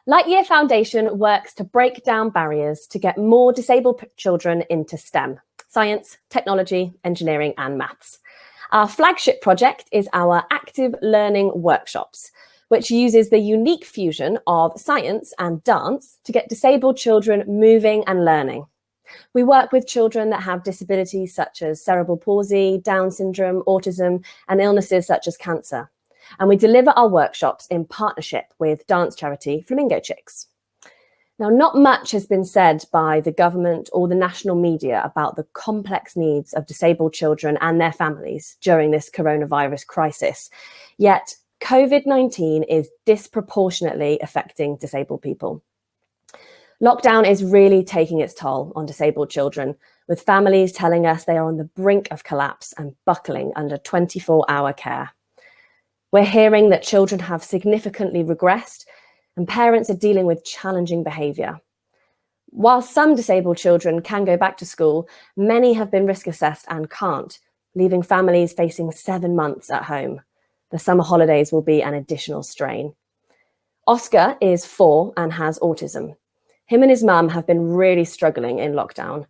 Lightyear Foundation works to break down barriers to get more disabled children into STEM, science, technology, engineering and maths. Our flagship project is our active learning workshops, which uses the unique fusion of science and dance to get disabled children moving and learning. We work with children that have disabilities such as cerebral palsy, Down syndrome, autism, and illnesses such as cancer. And we deliver our workshops in partnership with dance charity Flamingo Chicks. Now, not much has been said by the government or the national media about the complex needs of disabled children and their families during this coronavirus crisis. Yet, COVID-19 is disproportionately affecting disabled people. Lockdown is really taking its toll on disabled children, with families telling us they are on the brink of collapse and buckling under 24-hour care. We're hearing that children have significantly regressed and parents are dealing with challenging behaviour. While some disabled children can go back to school, many have been risk assessed and can't, leaving families facing 7 months at home. The summer holidays will be an additional strain. Oscar is 4 and has autism. Him and his mum have been really struggling in lockdown.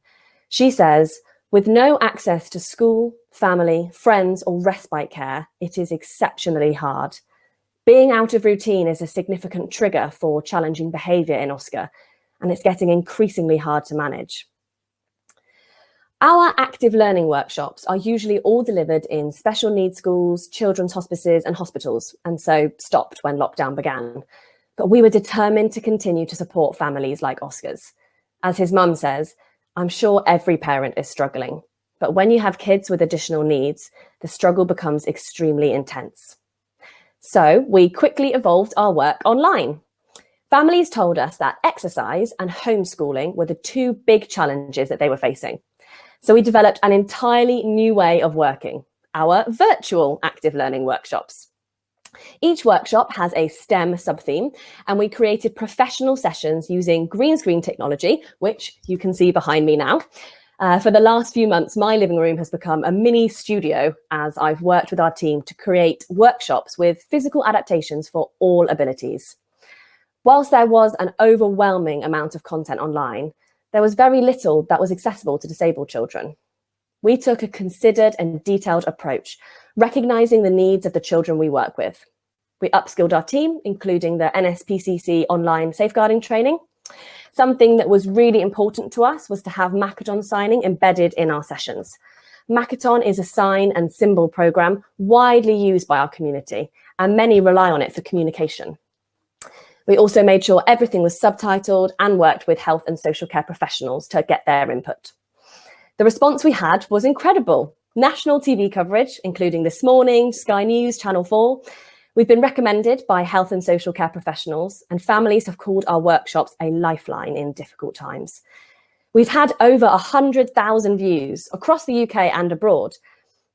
She says, with no access to school, family, friends or respite care, it is exceptionally hard. Being out of routine is a significant trigger for challenging behaviour in Oscar, and it's getting increasingly hard to manage. Our active learning workshops are usually all delivered in special needs schools, children's hospices and hospitals, and so stopped when lockdown began. But we were determined to continue to support families like Oscar's. As his mum says, I'm sure every parent is struggling, but when you have kids with additional needs, the struggle becomes extremely intense. So we quickly evolved our work online. Families told us that exercise and homeschooling were the 2 big challenges that they were facing. So we developed an entirely new way of working, our virtual active learning workshops. Each workshop has a STEM sub-theme, and we created professional sessions using green screen technology, which you can see behind me now. For the last few months, my living room has become a mini studio as I've worked with our team to create workshops with physical adaptations for all abilities. Whilst there was an overwhelming amount of content online, there was very little that was accessible to disabled children. We took a considered and detailed approach, recognising the needs of the children we work with. We upskilled our team, including the NSPCC online safeguarding training. Something that was really important to us was to have Makaton signing embedded in our sessions. Makaton is a sign and symbol programme widely used by our community, and many rely on it for communication. We also made sure everything was subtitled and worked with health and social care professionals to get their input. The response we had was incredible. National TV coverage, including This Morning, Sky News, Channel 4. We've been recommended by health and social care professionals, and families have called our workshops a lifeline in difficult times. We've had over 100,000 views across the UK and abroad,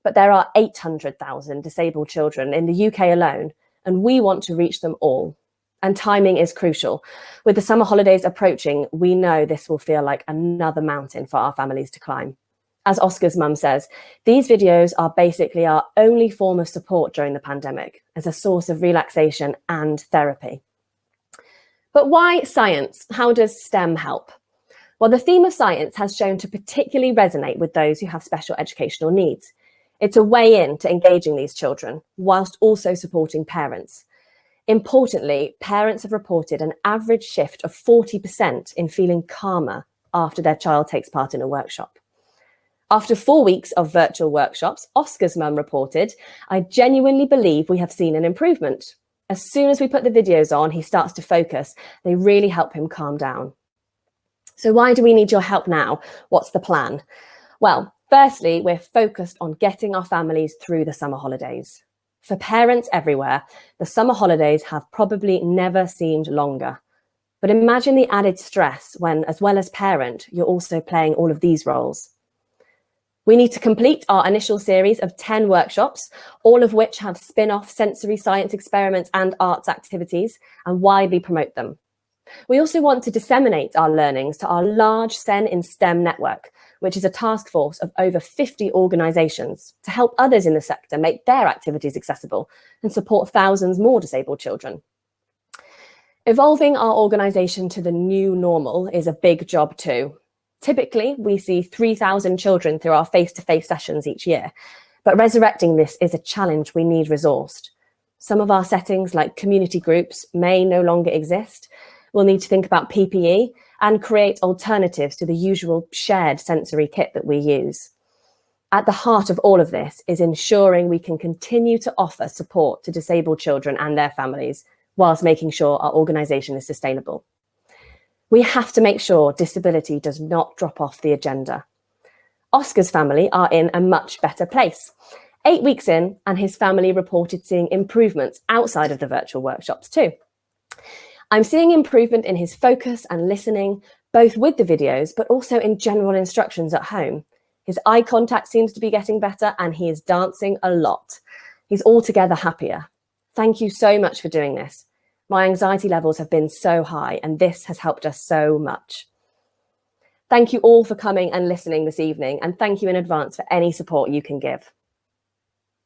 but there are 800,000 disabled children in the UK alone, and we want to reach them all. And timing is crucial. With the summer holidays approaching, we know this will feel like another mountain for our families to climb. As Oscar's mum says, these videos are basically our only form of support during the pandemic as a source of relaxation and therapy. But why science? How does STEM help? Well, the theme of science has shown to particularly resonate with those who have special educational needs. It's a way in to engaging these children, whilst also supporting parents. Importantly, parents have reported an average shift of 40% in feeling calmer after their child takes part in a workshop. After 4 weeks of virtual workshops, Oscar's mum reported, I genuinely believe we have seen an improvement. As soon as we put the videos on, he starts to focus. They really help him calm down. So why do we need your help now? What's the plan? Well, firstly, we're focused on getting our families through the summer holidays. For parents everywhere, the summer holidays have probably never seemed longer. But imagine the added stress when, as well as parent, you're also playing all of these roles. We need to complete our initial series of 10 workshops, all of which have spin-off sensory science experiments and arts activities, and widely promote them. We also want to disseminate our learnings to our large SEN in STEM network, which is a task force of over 50 organisations to help others in the sector make their activities accessible and support thousands more disabled children. Evolving our organisation to the new normal is a big job too. Typically, we see 3,000 children through our face-to-face sessions each year, but resurrecting this is a challenge we need resourced. Some of our settings, like community groups, may no longer exist. We'll need to think about PPE and create alternatives to the usual shared sensory kit that we use. At the heart of all of this is ensuring we can continue to offer support to disabled children and their families, whilst making sure our organisation is sustainable. We have to make sure disability does not drop off the agenda. Oscar's family are in a much better place. 8 weeks in, and his family reported seeing improvements outside of the virtual workshops too. I'm seeing improvement in his focus and listening, both with the videos, but also in general instructions at home. His eye contact seems to be getting better, and he is dancing a lot. He's altogether happier. Thank you so much for doing this. My anxiety levels have been so high, and this has helped us so much. Thank you all for coming and listening this evening, and thank you in advance for any support you can give.